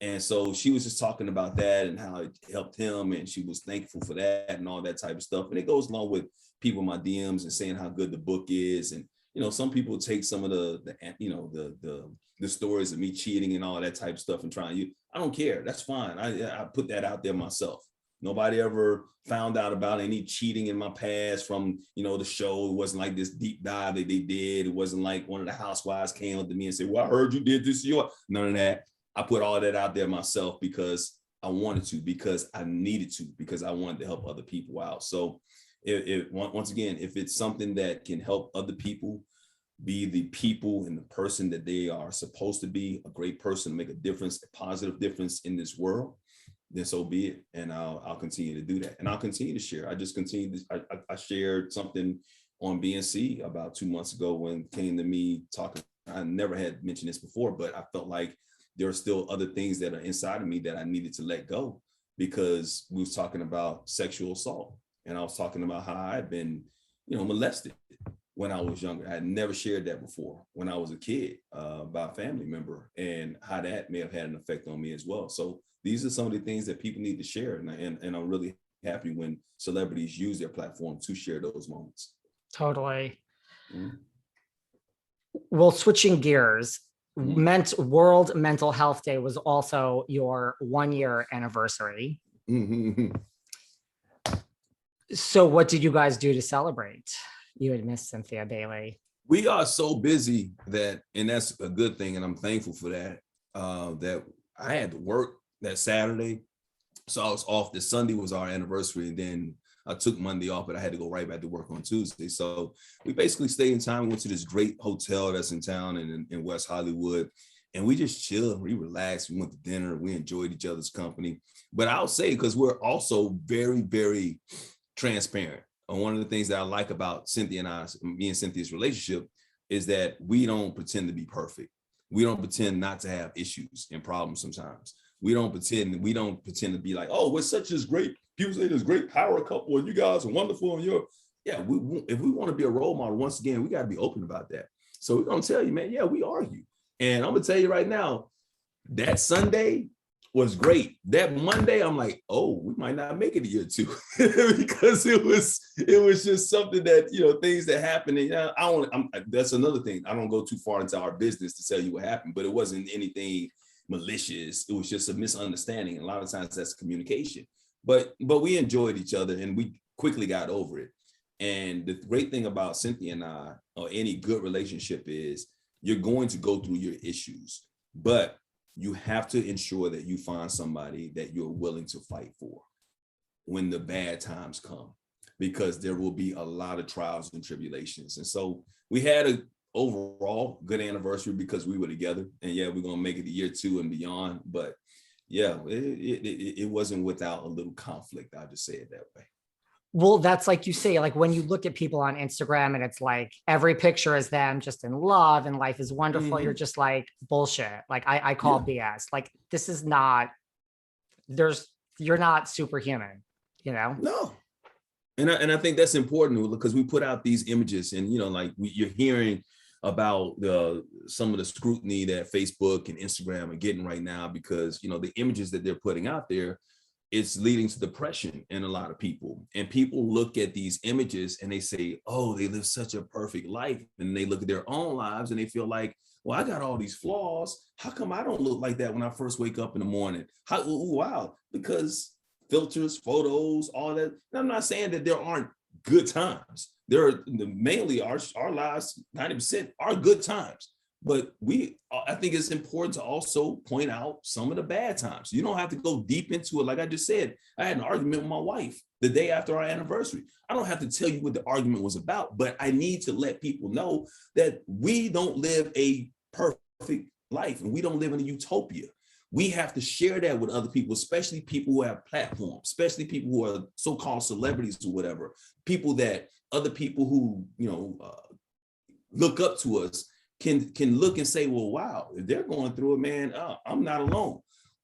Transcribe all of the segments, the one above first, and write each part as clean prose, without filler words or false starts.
And so she was just talking about that and how it helped him, and she was thankful for that and all that type of stuff. And it goes along with people in my DMs and saying how good the book is. And some people take some of the stories of me cheating and all that type of stuff and trying. I don't care. That's fine. I put that out there myself. Nobody ever found out about any cheating in my past from, the show. It wasn't like this deep dive that they did. It wasn't like one of the housewives came up to me and said, well, I heard you did this. None of that. I put all that out there myself because I wanted to, because I needed to, because I wanted to help other people out. So once again, if it's something that can help other people be the people and the person that they are supposed to be, a great person, make a difference, a positive difference in this world, then so be it. And I'll continue to do that. And I'll continue to share. I shared something on BNC about 2 months ago when it came to me talking. I never had mentioned this before, but I felt like there are still other things that are inside of me that I needed to let go, because we was talking about sexual assault. And I was talking about how I had been, molested when I was younger. I had never shared that before when I was a kid by a family member, and how that may have had an effect on me as well. So these are some of the things that people need to share. And I'm really happy when celebrities use their platform to share those moments. Totally. Mm-hmm. Well, switching gears, World Mental Health Day was also your 1-year anniversary. Mm-hmm. So what did you guys do to celebrate, you and Miss Cynthia Bailey? We are so busy and that's a good thing, and I'm thankful for that, that I had to work that Saturday. So I was off. This Sunday was our anniversary, and then I took Monday off, but I had to go right back to work on Tuesday. So we basically stayed in town. We went to this great hotel that's in town in West Hollywood, and we just chilled. We relaxed. We went to dinner. We enjoyed each other's company. But I'll say, because we're also very, very transparent. And one of the things that I like about me and Cynthia's relationship is that we don't pretend to be perfect. We don't pretend not to have issues and problems sometimes. We don't pretend to be like, oh, we're such this great, people say this great power couple and you guys are wonderful. And if we want to be a role model, once again, we got to be open about that. So we're going to tell you, man, we argue. And I'm going to tell you right now, that Sunday was great. That Monday, I'm like, oh, we might not make it a year or two because it was just something that, things that happened. And that's another thing. I don't go too far into our business to tell you what happened, but it wasn't anything malicious. It was just a misunderstanding. And a lot of times that's communication, but we enjoyed each other and we quickly got over it. And the great thing about Cynthia and I, or any good relationship, is you're going to go through your issues, but you have to ensure that you find somebody that you're willing to fight for when the bad times come, because there will be a lot of trials and tribulations. And so we had a overall good anniversary because we were together, and we're going to make it a year 2 and beyond. But it wasn't without a little conflict. I'll just say it that way. Well, that's like you say, like when you look at people on Instagram and it's like every picture is them just in love and life is wonderful. Mm-hmm. You're just like, bullshit. Like I call BS. Like this is not, you're not superhuman, No. And I think that's important, because we put out these images and, you're hearing about some of the scrutiny that Facebook and Instagram are getting right now, because, the images that they're putting out there, it's leading to depression in a lot of people. And people look at these images and they say, oh, they live such a perfect life. And they look at their own lives and they feel like, well, I got all these flaws. How come I don't look like that when I first wake up in the morning? Wow. Because filters, photos, all that. And I'm not saying that there aren't good times. There are mainly our lives, 90% are good times. But I think it's important to also point out some of the bad times. You don't have to go deep into it. Like I just said, I had an argument with my wife the day after our anniversary. I don't have to tell you what the argument was about, but I need to let people know that we don't live a perfect life and we don't live in a utopia. We have to share that with other people, especially people who have platforms, especially people who are so-called celebrities or whatever, people that other people who, look up to us can look and say, well, wow, if they're going through it, man, I'm not alone.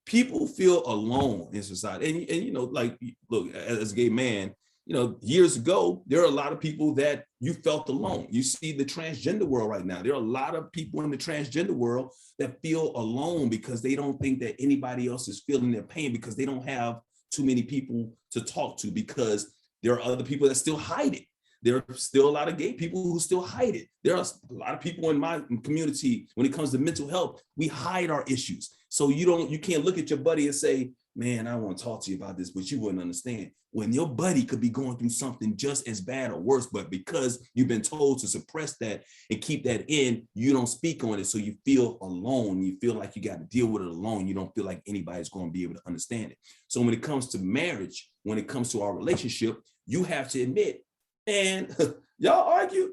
People feel alone in society. And like, look, as a gay man, years ago, there are a lot of people that you felt alone. You see the transgender world right now. There are a lot of people in the transgender world that feel alone because they don't think that anybody else is feeling their pain, because they don't have too many people to talk to, because there are other people that still hide it. There are still a lot of gay people who still hide it. There are a lot of people in my community, when it comes to mental health, we hide our issues. So you can't look at your buddy and say, man, I want to talk to you about this, but you wouldn't understand. When your buddy could be going through something just as bad or worse, but because you've been told to suppress that and keep that in, you don't speak on it. So you feel alone. You feel like you got to deal with it alone. You don't feel like anybody's going to be able to understand it. So when it comes to marriage, when it comes to our relationship, you have to admit, and y'all argue,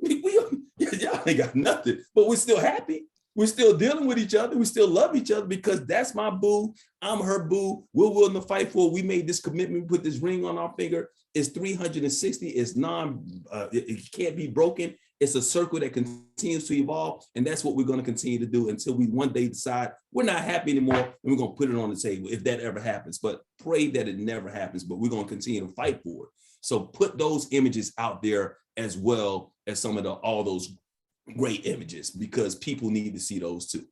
y'all ain't got nothing, but we're still happy. We're still dealing with each other. We still love each other because that's my boo. I'm her boo. We're willing to fight for it. We made this commitment. We put this ring on our finger. It's 360. It's it can't be broken. It's a circle that continues to evolve. And that's what we're going to continue to do until we one day decide we're not happy anymore. And we're going to put it on the table if that ever happens. But pray that it never happens. But we're going to continue to fight for it. So put those images out there as well as all those great images, because people need to see those too.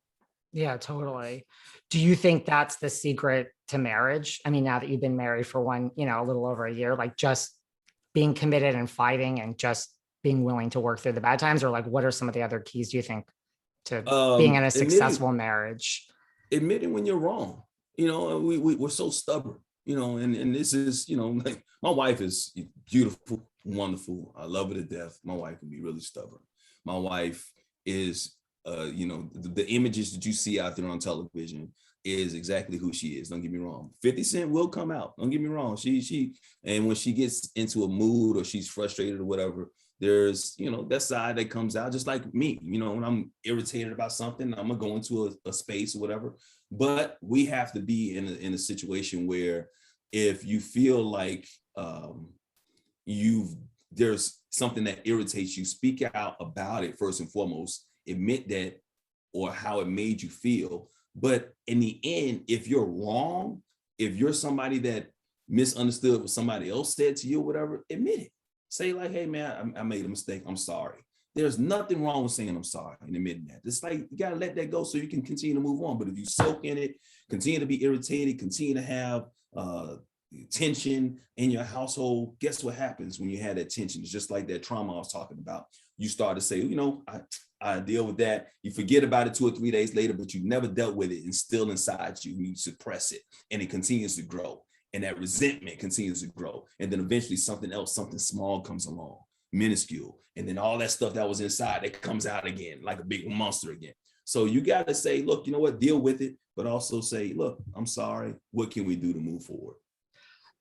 Yeah, totally. Do you think that's the secret to marriage? I mean, now that you've been married for a little over a year, like just being committed and fighting and just being willing to work through the bad times, or like what are some of the other keys, do you think, to being in a successful marriage? Admitting when you're wrong. We're so stubborn, and this is, like my wife is beautiful, wonderful. I love her to death. My wife can be really stubborn. My wife is, the images that you see out there on television is exactly who she is. Don't get me wrong. 50 Cent will come out. Don't get me wrong. And when she gets into a mood or she's frustrated or whatever, there's, that side that comes out, just like me. When I'm irritated about something, I'm gonna go into a space or whatever. But we have to be in a situation where if you feel like there's something that irritates you, speak out about it first and foremost, admit that or how it made you feel. But in the end, if you're wrong, if you're somebody that misunderstood what somebody else said to you or whatever, admit it. Say like, hey man, I made a mistake. I'm sorry. There's nothing wrong with saying I'm sorry and admitting that. It's like, you gotta let that go so you can continue to move on. But if you soak in it, continue to be irritated, continue to have tension in your household, guess what happens when you have that tension? It's just like that trauma I was talking about. You start to say, I deal with that. You forget about it 2 or 3 days later, but you never dealt with it, and still inside you, you suppress it, and it continues to grow. And that resentment continues to grow. And then eventually something small comes along, minuscule. And then all that stuff that was inside, it comes out again, like a big monster again. So you got to say, look, you know what, deal with it, but also say, look, I'm sorry. What can we do to move forward?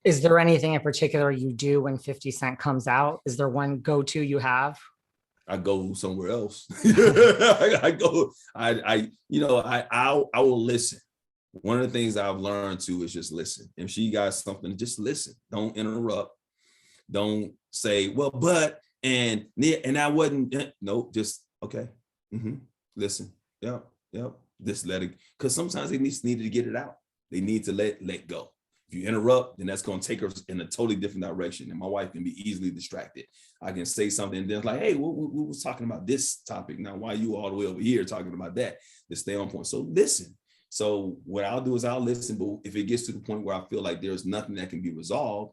Is there anything in particular you do when 50 Cent comes out? Is there one go-to you have? I go somewhere else. I will listen. One of the things I've learned too is just listen. If she got something, just listen. Don't interrupt. Don't say, well, but, and I wasn't, no, just, okay. Listen. Yep. Just let it, because sometimes they needed to get it out. They need to let go. If you interrupt, then that's going to take her in a totally different direction. And my wife can be easily distracted. I can say something and then it's like, hey, we was talking about this topic. Now, why are you all the way over here talking about that? To stay on point. So listen. So what I'll do is I'll listen. But if it gets to the point where I feel like there's nothing that can be resolved,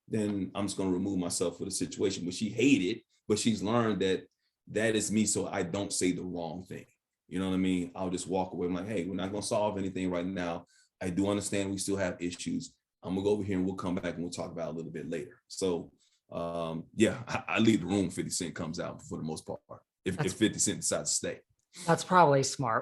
then I'm just going to remove myself for the situation. But she hated, but she's learned that is me. So I don't say the wrong thing. You know what I mean? I'll just walk away. I'm like, hey, we're not going to solve anything right now. I do understand we still have issues. I'm gonna go over here and we'll come back and we'll talk about it a little bit later. So I leave the room. 50 Cent comes out for the most part. If 50 Cent decides to stay. That's probably smart.